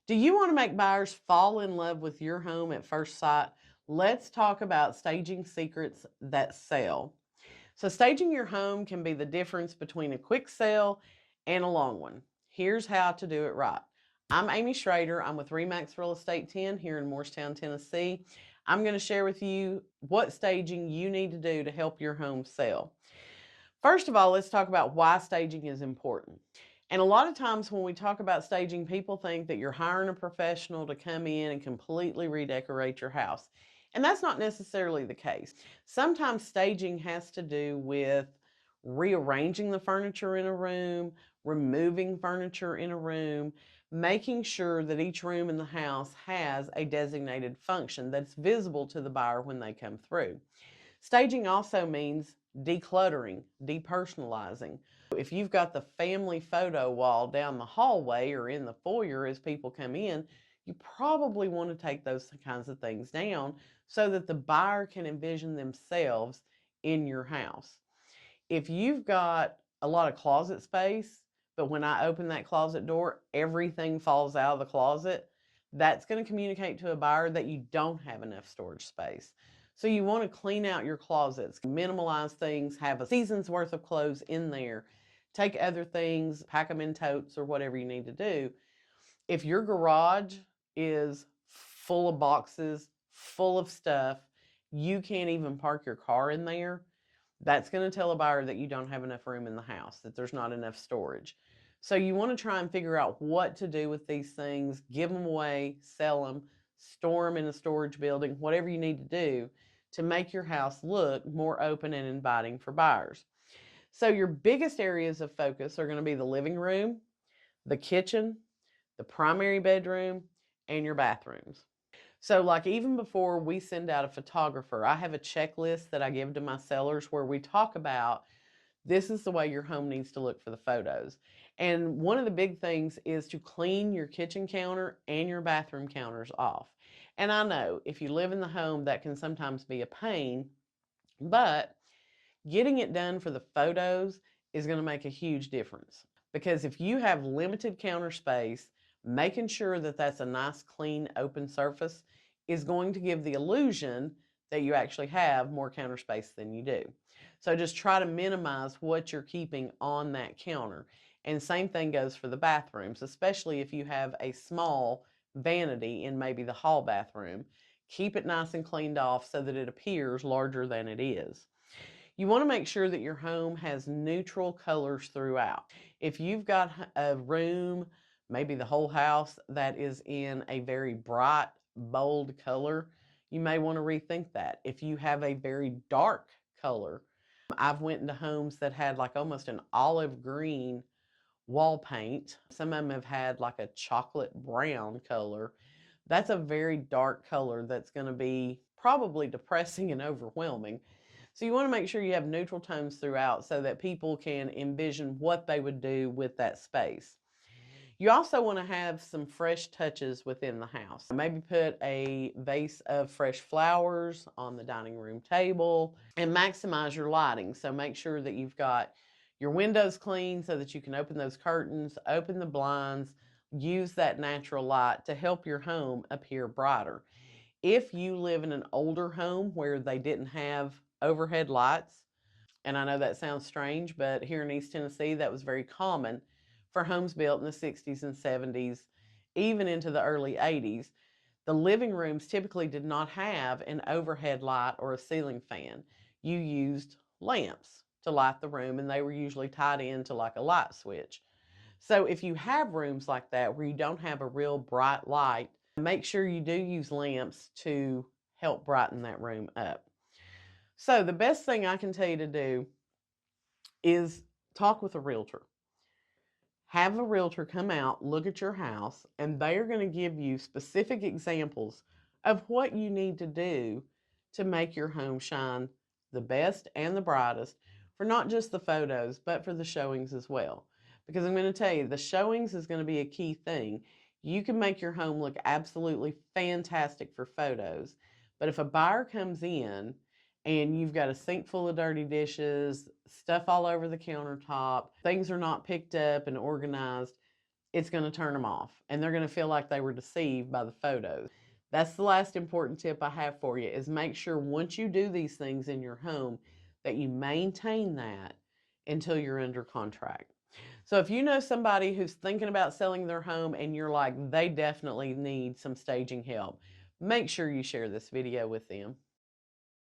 Do you want to make buyers fall in love with your home at first sight? Let's talk about staging secrets that sell. So, staging your home can be the difference between a quick sale and a long one. Here's how to do it right. I'm Amy Shrader. I'm with Remax Real Estate 10 here in Morristown, Tennessee. I'm going to share with you what staging you need to do to help your home sell. First of all, let's talk about why staging is important. And a lot of times when we talk about staging, people think that you're hiring a professional to come in and completely redecorate your house. And that's not necessarily the case. Sometimes staging has to do with rearranging the furniture in a room, removing furniture in a room, making sure that each room in the house has a designated function that's visible to the buyer when they come through. Staging also means decluttering, depersonalizing. If you've got the family photo wall down the hallway or in the foyer as people come in, you probably want to take those kinds of things down so that the buyer can envision themselves in your house. If you've got a lot of closet space, but when I open that closet door, everything falls out of the closet, that's going to communicate to a buyer that you don't have enough storage space. So you want to clean out your closets, minimalize things, have a season's worth of clothes in there, take other things, pack them in totes or whatever you need to do. If your garage is full of boxes, full of stuff, you can't even park your car in there, that's going to tell a buyer that you don't have enough room in the house, that there's not enough storage. So you want to try and figure out what to do with these things, give them away, sell them, store them in a storage building, whatever you need to do to make your house look more open and inviting for buyers. So your biggest areas of focus are going to be the living room, the kitchen, the primary bedroom, and your bathrooms. So, like, even before we send out a photographer, I have a checklist that I give to my sellers where we talk about this is the way your home needs to look for the photos. And one of the big things is to clean your kitchen counter and your bathroom counters off. And I know if you live in the home, that can sometimes be a pain, but getting it done for the photos is going to make a huge difference. Because if you have limited counter space, making sure that that's a nice, clean, open surface is going to give the illusion that you actually have more counter space than you do. So just try to minimize what you're keeping on that counter. And same thing goes for the bathrooms, especially if you have a small vanity in maybe the hall bathroom. Keep it nice and cleaned off so that it appears larger than it is. You want to make sure that your home has neutral colors throughout. If you've got a room, maybe the whole house, that is in a very bright, bold color, you may want to rethink that. If you have a very dark color, I've went into homes that had like almost an olive green wall paint. Some of them have had like a chocolate brown color. That's a very dark color that's going to be probably depressing and overwhelming. So you want to make sure you have neutral tones throughout so that people can envision what they would do with that space. You also want to have some fresh touches within the house. Maybe put a vase of fresh flowers on the dining room table and maximize your lighting. So make sure that you've got your windows clean so that you can open those curtains, open the blinds, use that natural light to help your home appear brighter. If you live in an older home where they didn't have overhead lights, and I know that sounds strange, but here in East Tennessee, that was very common for homes built in the 60s and 70s, even into the early 80s. The living rooms typically did not have an overhead light or a ceiling fan. You used lamps to light the room, and they were usually tied into like a light switch. So if you have rooms like that where you don't have a real bright light, make sure you do use lamps to help brighten that room up. So the best thing I can tell you to do is talk with a realtor. Have a realtor come out, look at your house, and they are going to give you specific examples of what you need to do to make your home shine the best and the brightest for not just the photos, but for the showings as well. Because I'm going to tell you, the showings is going to be a key thing. You can make your home look absolutely fantastic for photos, but if a buyer comes in and you've got a sink full of dirty dishes, stuff all over the countertop, things are not picked up and organized, it's going to turn them off and they're going to feel like they were deceived by the photos. That's the last important tip I have for you, is make sure once you do these things in your home that you maintain that until you're under contract. So if you know somebody who's thinking about selling their home and you're like, they definitely need some staging help, make sure you share this video with them.